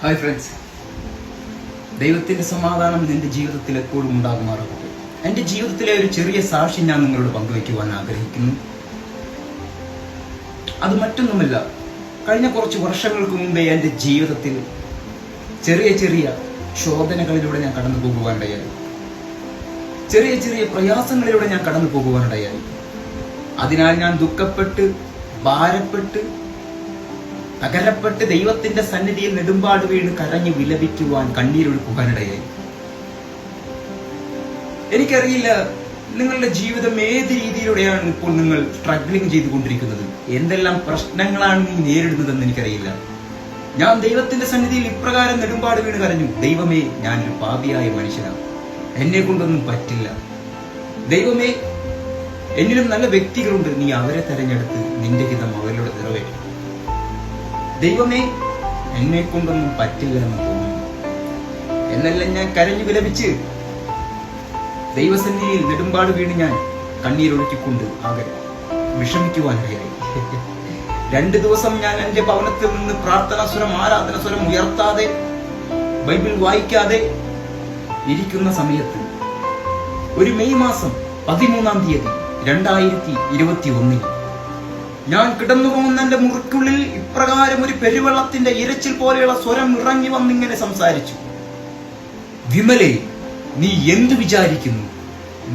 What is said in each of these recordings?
Hi friends, ദൈവത്തിൻ്റെ സമാധാനം നിന്റെ ജീവിതത്തിൽ എപ്പോഴും ഉണ്ടാകുമാറാകട്ടെ. എൻ്റെ ജീവിതത്തിലെ ഒരു ചെറിയ സാക്ഷി ഞാൻ നിങ്ങളോട് പങ്കുവയ്ക്കുവാൻ ആഗ്രഹിക്കുന്നു. അത് മറ്റൊന്നുമല്ല, കഴിഞ്ഞ കുറച്ച് വർഷങ്ങൾക്ക് മുമ്പേ എൻ്റെ ജീവിതത്തിൽ ചെറിയ ചെറിയ ശോധനകളിലൂടെ ഞാൻ കടന്നു പോകുവാനിടയായി. ചെറിയ ചെറിയ പ്രയാസങ്ങളിലൂടെ ഞാൻ കടന്നു പോകുവാനിടയായി. അതിനാൽ ഞാൻ ദുഃഖപ്പെട്ട്, ഭാരപ്പെട്ട്, തകരപ്പെട്ട് ദൈവത്തിന്റെ സന്നിധിയിൽ നെടുമ്പാട് വീണ് കരഞ്ഞു വിലപിക്കുവാൻ, കണ്ണീരൊഴുക്കുവാനിടയായി. എനിക്കറിയില്ല നിങ്ങളുടെ ജീവിതം ഏത് രീതിയിലൂടെയാണ് ഇപ്പോൾ നിങ്ങൾ സ്ട്രഗ്ലിംഗ് ചെയ്തുകൊണ്ടിരിക്കുന്നത്, എന്തെല്ലാം പ്രശ്നങ്ങളാണ് നീ നേരിടുന്നതെന്ന് എനിക്കറിയില്ല. ഞാൻ ദൈവത്തിന്റെ സന്നിധിയിൽ ഇപ്രകാരം നെടുമ്പാട് വീണ് കരഞ്ഞു, ദൈവമേ, ഞാനൊരു പാപിയായ മനുഷ്യനാണ്, എന്നെ കൊണ്ടൊന്നും പറ്റില്ല. ദൈവമേ, എന്നിലും നല്ല വ്യക്തികളുണ്ട്, നീ അവരെ തെരഞ്ഞെടുത്ത് നിന്റെ ഹിതം അവരിലൂടെ നിറവേറ്റും. ദൈവമേ, എന്നെ കൊണ്ടൊന്നും പറ്റില്ല എന്ന് തോന്നുന്നു എന്നെല്ലാം ഞാൻ കരഞ്ഞു വിലപിച്ച് ദൈവസന്നിധിയിൽ നെടുമ്പാട് വീണ് ഞാൻ കണ്ണീരൊഴുക്കിക്കൊണ്ട് ആകെ വിഷമിക്കുവാനിടയായി. 2 ദിവസം ഞാൻ എൻ്റെ ഭവനത്തിൽ നിന്ന് പ്രാർത്ഥനാ സ്വരം, ആരാധന സ്വരം ഉയർത്താതെ, ബൈബിൾ വായിക്കാതെ ഇരിക്കുന്ന സമയത്ത് ഒരു മെയ് മാസം 13-ാം തീയതി 2021 ഞാൻ കിടന്നുപോകുന്ന എന്റെ മുറിക്കുള്ളിൽ ഇപ്രകാരം ഒരു പെരുവെള്ളത്തിന്റെ ഇരച്ചിൽ പോലെയുള്ള സ്വരം ഇറങ്ങി വന്നിങ്ങനെ സംസാരിച്ചു. വിമലേ, നീ എന്തു വിചാരിക്കുന്നു?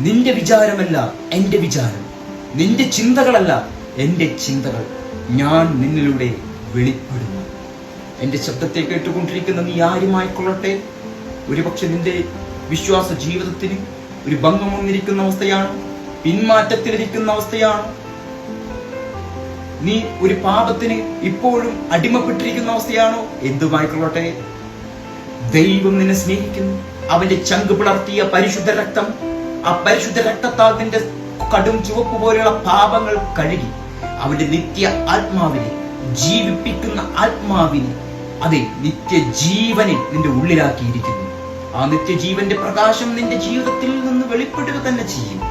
നിന്റെ വിചാരമല്ല എന്റെ വിചാരം, നിന്റെ ചിന്തകളല്ല എന്റെ ചിന്തകൾ ഞാൻ നിന്നിലൂടെ വെളിപ്പെടുന്നു. എന്റെ ശബ്ദത്തെ കേട്ടുകൊണ്ടിരിക്കുന്ന നീ ആരുമായിക്കൊള്ളട്ടെ, ഒരുപക്ഷെ നിന്റെ വിശ്വാസ ജീവിതത്തിന് ഒരു ഭംഗം വന്നിരിക്കുന്ന അവസ്ഥയാണ്, പിന്മാറ്റത്തിലിരിക്കുന്ന അവസ്ഥയാണ്, നീ ഒരു പാപത്തിന് ഇപ്പോഴും അടിമപ്പെട്ടിരിക്കുന്ന അവസ്ഥയാണോ, എന്തുമായിക്കൊള്ളട്ടെ, ദൈവം നിന്നെ സ്നേഹിക്കുന്നു. അവന്റെ ചങ്ക് പിളർത്തിയ പരിശുദ്ധ രക്തം, ആ പരിശുദ്ധ രക്തത്താൽ നിന്റെ കടും ചുവപ്പ് പോലെയുള്ള പാപങ്ങൾ കഴുകി അവന്റെ നിത്യ ആത്മാവിനെ, ജീവിപ്പിക്കുന്ന ആത്മാവിനെ, അതെ, നിത്യജീവനെ നിന്റെ ഉള്ളിലാക്കിയിരിക്കുന്നു. ആ നിത്യജീവന്റെ പ്രകാശം നിന്റെ ജീവിതത്തിൽ നിന്ന് വെളിപ്പെടുക തന്നെ ചെയ്യും.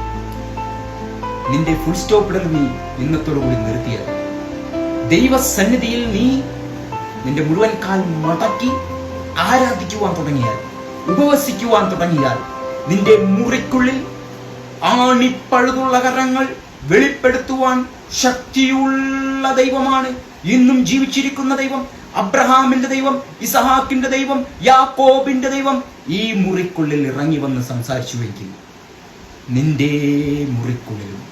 നിന്റെ ഫുൾ സ്റ്റോപ്പിടൽ നീ ഇന്നത്തോടു കൂടി നിർത്തിയാൽ, ദൈവസന്നിധിയിൽ നീ നിന്റെ മുഴുവൻ കാൽ മടക്കി ആരാധിക്കുവാൻ തുടങ്ങിയാൽ, ഉപവസിക്കുവാൻ തുടങ്ങിയാൽ, നിന്റെ മുറിക്കുള്ളിൽ ആണിപ്പഴുതുള്ള കരങ്ങൾ വെളിപ്പെടുത്തുവാൻ ശക്തിയുള്ള ദൈവമാണ് ഇന്നും ജീവിച്ചിരിക്കുന്ന ദൈവം. അബ്രഹാമിന്റെ ദൈവം, ഇസഹാക്കിന്റെ ദൈവം, യാക്കോബിന്റെ ദൈവം ഈ മുറിക്കുള്ളിൽ ഇറങ്ങി വന്ന് സംസാരിച്ചുവെങ്കിൽ നിന്റെ മുറിക്കുള്ളിലും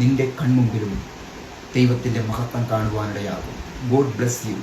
നിന്റെ കൺമുമ്പിലും ദൈവത്തിന്റെ മഹത്വം കാണുവാനിടയാകും. God bless you.